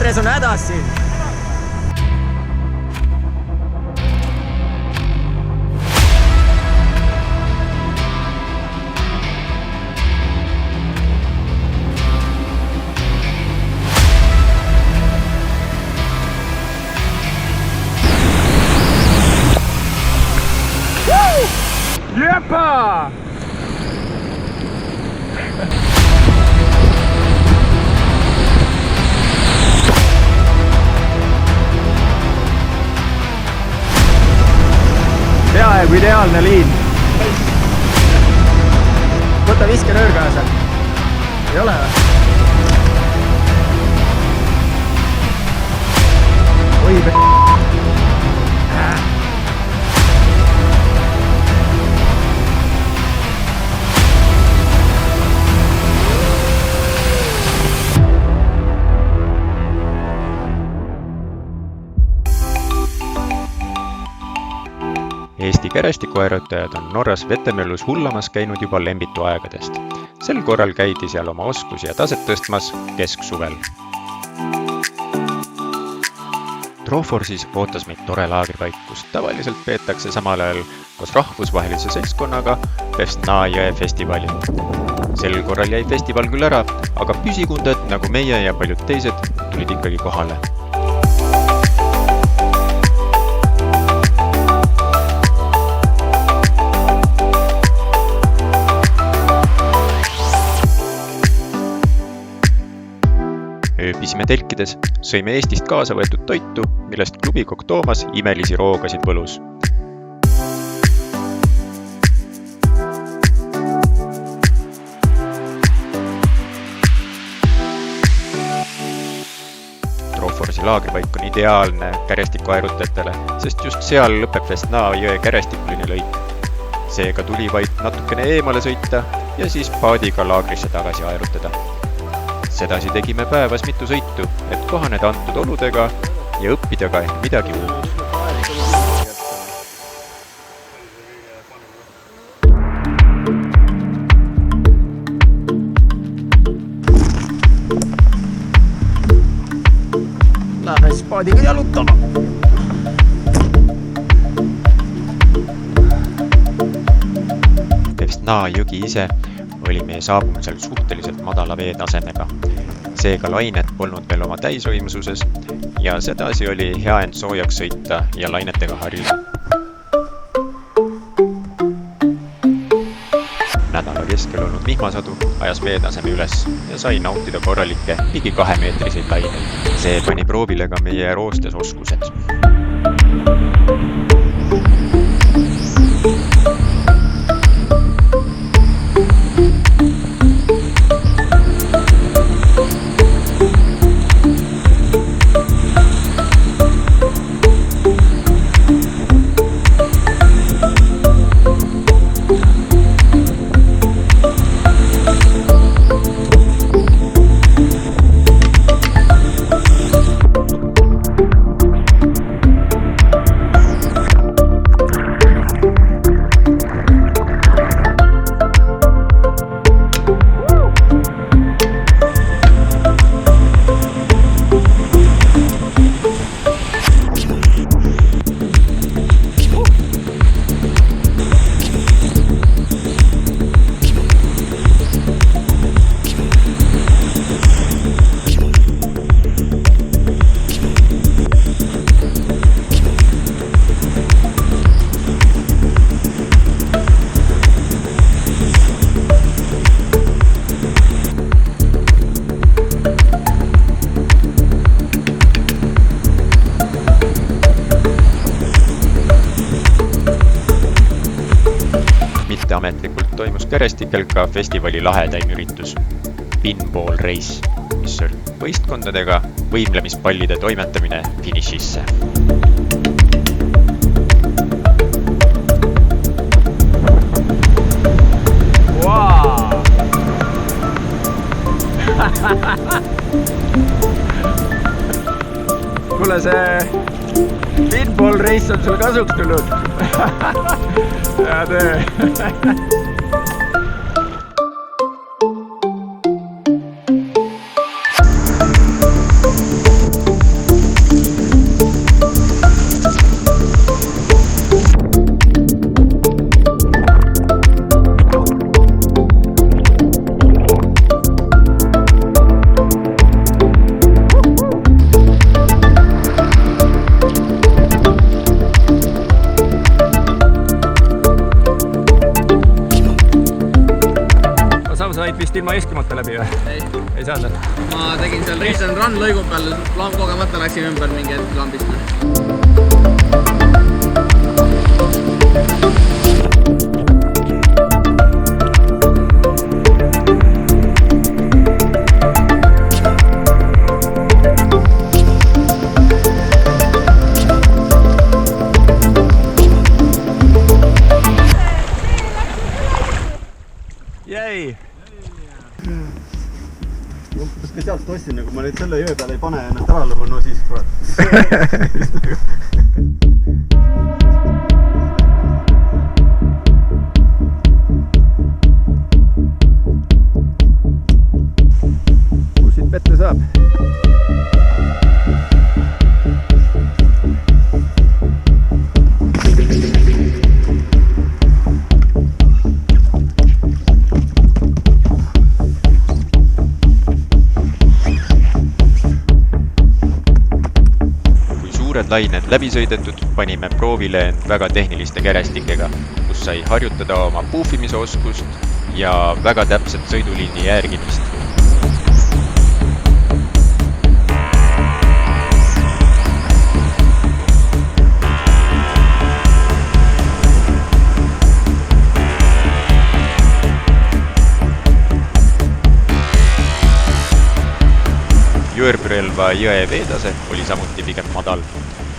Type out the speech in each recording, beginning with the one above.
Andres on hädas siin. Jepa! Peaaegu ideaalne liin. Võta viskenöör kaasa. Ei ole või? Oi Eesti kärestikuaerutajad on Norras Vetemöllus hullamas käinud juba lembitu aegadest. Sel korral käidi seal oma oskusi ja taset tõstmas kesksuvel. Troforsis ootas meid tore laagripaik, kus tavaliselt peetakse samal ajal koos rahvusvahelise seltskonnaga Vestna jõe festivali. Sel korral jäi festival küll ära, aga püsikundad nagu meie ja paljud teised tulid ikkagi kohale. Ööbisime telkides, sõime Eestist kaasa võetud toitu, millest klubikokk Toomas imelisi roogasid võlus. Troforsi laagripaik on ideaalne kärestikuaerutajatele, sest just seal lõpeb Vestna jõe kärestikuline lõik. Seega tuli vaid natukene eemale sõita ja siis paadiga laagrisse tagasi aerutada. Sedasi tegime päevas mitu sõitu, et kohaneda antud oludega ja õppida ka ehk midagi uut. Lähme siis paadiga jalutama. Vestna jõgi ise oli meie saabumisel suhteliselt madala veetasemega. Seega lained polnud veel oma täisvõimsuses ja sedasi oli hea end soojaks sõita ja lainetega harjuda. Nädala keskel olnud vihmasadu ajas veetaseme üles ja sai nautida korralikke ligi 2-meetriseid laineid. See pani proovile ka meie roostes oskused. Ametlikult toimus kärestikel ka festivali lahedaim üritus Pinball Race, mis on võistkondadega võimlemispallide toimetamine finišisse. Wow! Kuule, see Pinball Race on sul kasuks tulnud. Hea töö. vist ilma eeskimata läbi või? Ei saanud? Ma tegin seal Race and Run lõigu peal, kogemata läksin ümber mingi hetk lambist. Jäi! spetsiaalselt ostsin, kui ma nüüd selle jõe peale ei pane ennast ära lõhun, no siis kurat. Kus siit vette saab? Lained läbi sõidetud, panime proovile end väga tehniliste kärestikega, kus sai harjutada oma puufimise oskust ja väga täpset sõiduliini järgimist. Jõerpürelva jõe veetase oli samuti pigem madal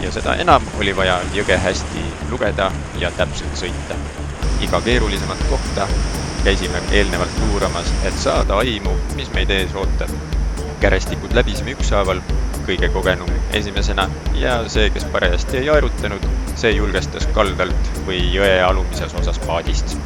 ja seda enam oli vaja jõge hästi lugeda ja täpselt sõita. Iga keerulisemat kohta käisime eelnevalt uuramas, et saada aimu, mis meid ees ootab. Kärestikud läbisime ükshaaval, kõige kogenum esimesena ja see, kes parajasti ei aerutanud, see julgestas kaldalt või jõe alumises osas paadist.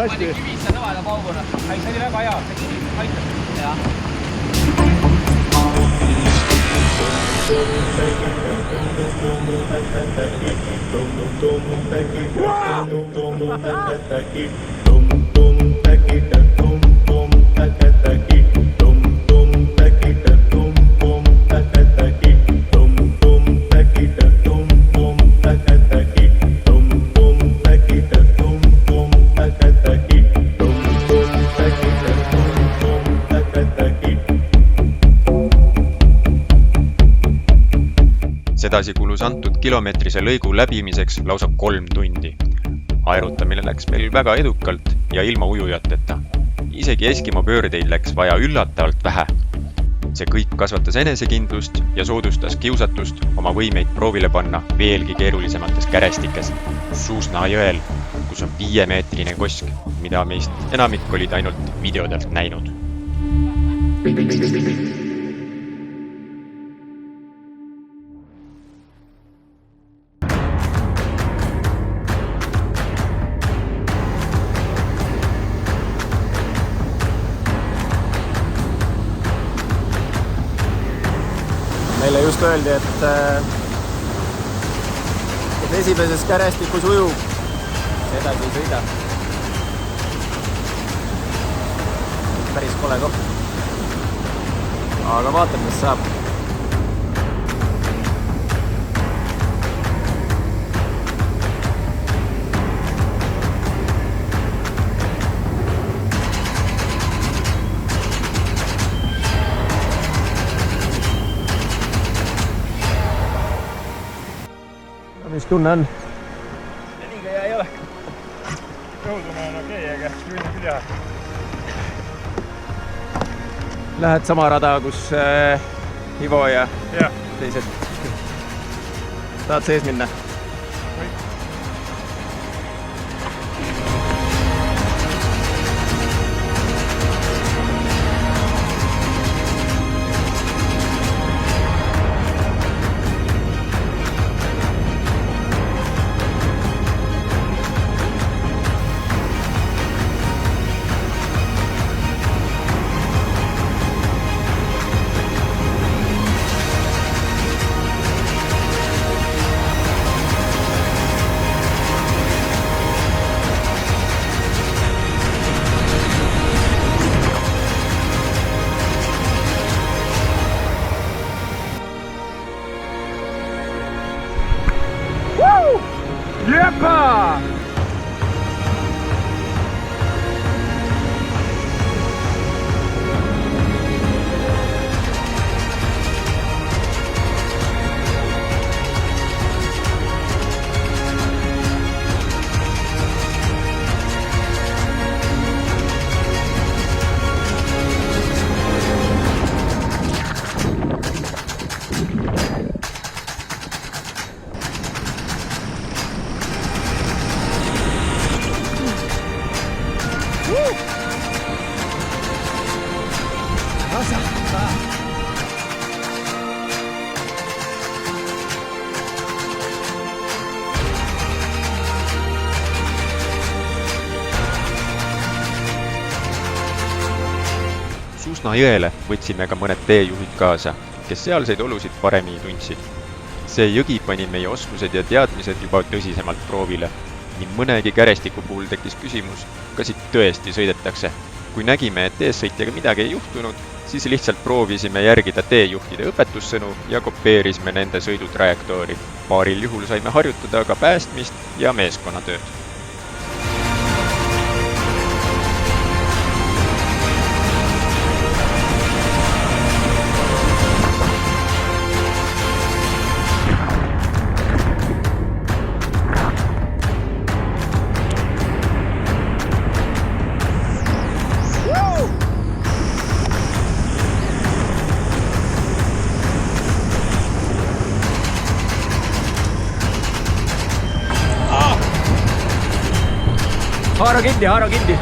hästi. Kivisse sõvada pauguna. Ei, see oli väga hea. Aitab. Jah. Sedasi kulus antud kilomeetrise lõigu läbimiseks lausa 3 tundi. Aerutamine läks meil väga edukalt ja ilma ujujateta. Isegi Eskimo pöördeid läks vaja üllatavalt vähe. See kõik kasvatas enesekindlust ja soodustas kiusatust oma võimeid proovile panna veelgi keerulisemates kärestikes. Suusna jõel, kus on 5-meetrine kosk, mida meist enamik olid ainult videodelt näinud. Meile just öeldi, et esimeses kärestikus ujub, edasi ei sõida. Päris kole koht. Aga vaatame, mis saab. Mis tunne on? Liiga hea ei ole. Jõudune on okei, aga juhin küll hea. Lähed sama rada, kus Ivo ja teised. Tahad sees minna? Jepa! Suusna jõele võtsime ka mõned teejuhid kaasa, kes sealseid olusid paremini tundsid. See jõgi pani meie oskused ja teadmised juba tõsisemalt proovile. Nii mõnegi kärestiku puhul tekkis küsimus, kas siit tõesti sõidetakse. Kui nägime, et eessõitjaga midagi ei juhtunud, siis lihtsalt proovisime järgida teejuhtide õpetussõnu ja kopeerisime nende sõidutrajektoori. Paaril juhul saime harjutada ka päästmist ja meeskonnatööd. Haara kinni!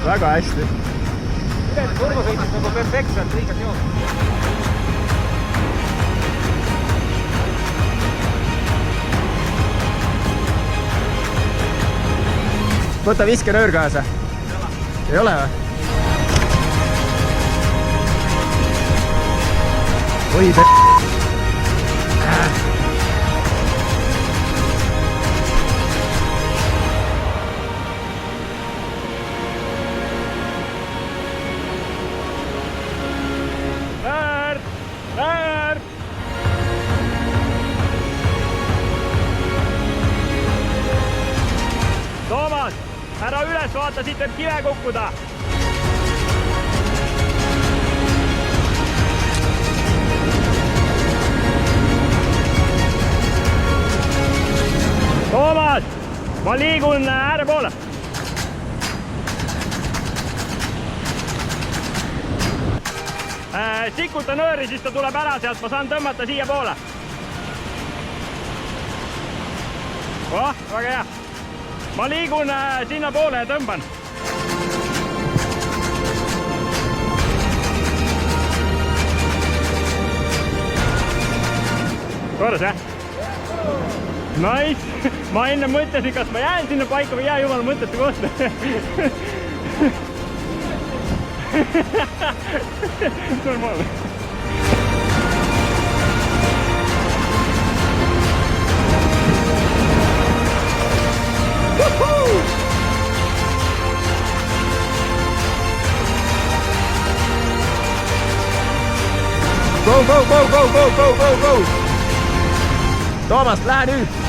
Väga hästi. Turbo sõitis nagu perfektselt õiges joos. Võta viskenöör kaasa. Ei ole või? Oi Väärt! Toomas, ära üles vaata, siit võib kive kukkuda. Toomas, ma liigun ääre poole. Sikuta nööri, siis ta tuleb ära sealt, ma saan tõmmata siia poole. Väga hea. Ma liigun sinna poole ja tõmban. Korras, jah? Nice! Ma enne mõtlesin, kas ma jään sinna paika või jää jumala mõttetu kohta. Normaalne. Go, go, go, go, go, go, go, go! Toomas, lähe nüüd!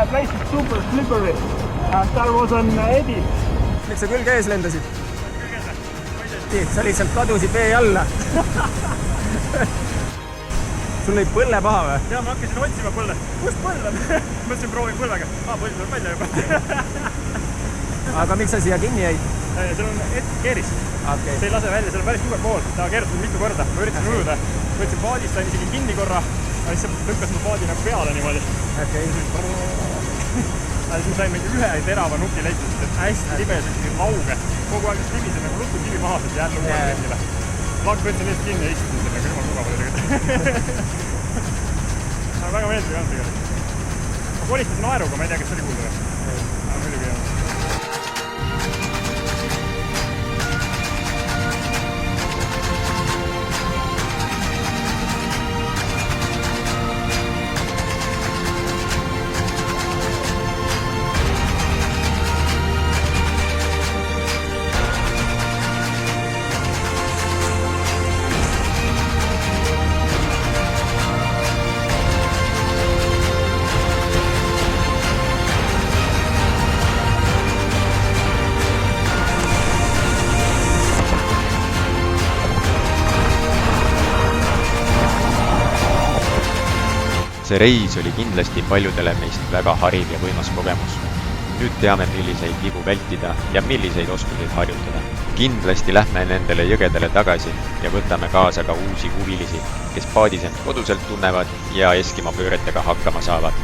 Place is super slippery. There was an eddy. Miks sa külge ees lendasid? Sa lihtsalt kadusid vee alla. Sul oli põlle paha või? Jaa, ma hakkasin otsima põlle. Kus põll on? Mõtlesin proovin põllega. Põll tuleb välja juba. Aga miks sa siia kinni jäid? Seal on keeris. Okay. See ei lase välja, seal on päris tugev pool. Ta keeratud mitu korda. Ma üritasin ujuda. Võtsin paadist, sain isegi kinni korra. Siis see lükkas mu paadi nagu peale niimoodi. Okay. Siis ma sain mingi ühe terava nuki leitud, et hästi libeses, lauge. Kogu aeg libised nagu lutud kivi maha, et jääd nagu ringile. Laak võtsin lihtsalt kinni ja istusin selle, aga jumal mugav oli tegelikult. Aga väga meeldiv ei olnud tegelikult. Ma kolistasin naeruga, ma ei tea, kes oli kuulda või. Aga muidugi ei olnud. See reis oli kindlasti paljudele meist väga hariv ja võimas kogemus. Nüüd teame, milliseid vigu vältida ja milliseid oskuseid harjutada. Kindlasti lähme nendele jõgedele tagasi ja võtame kaasa ka uusi huvilisi, kes paadis end koduselt tunnevad ja Eskimo pööretega hakkama saavad.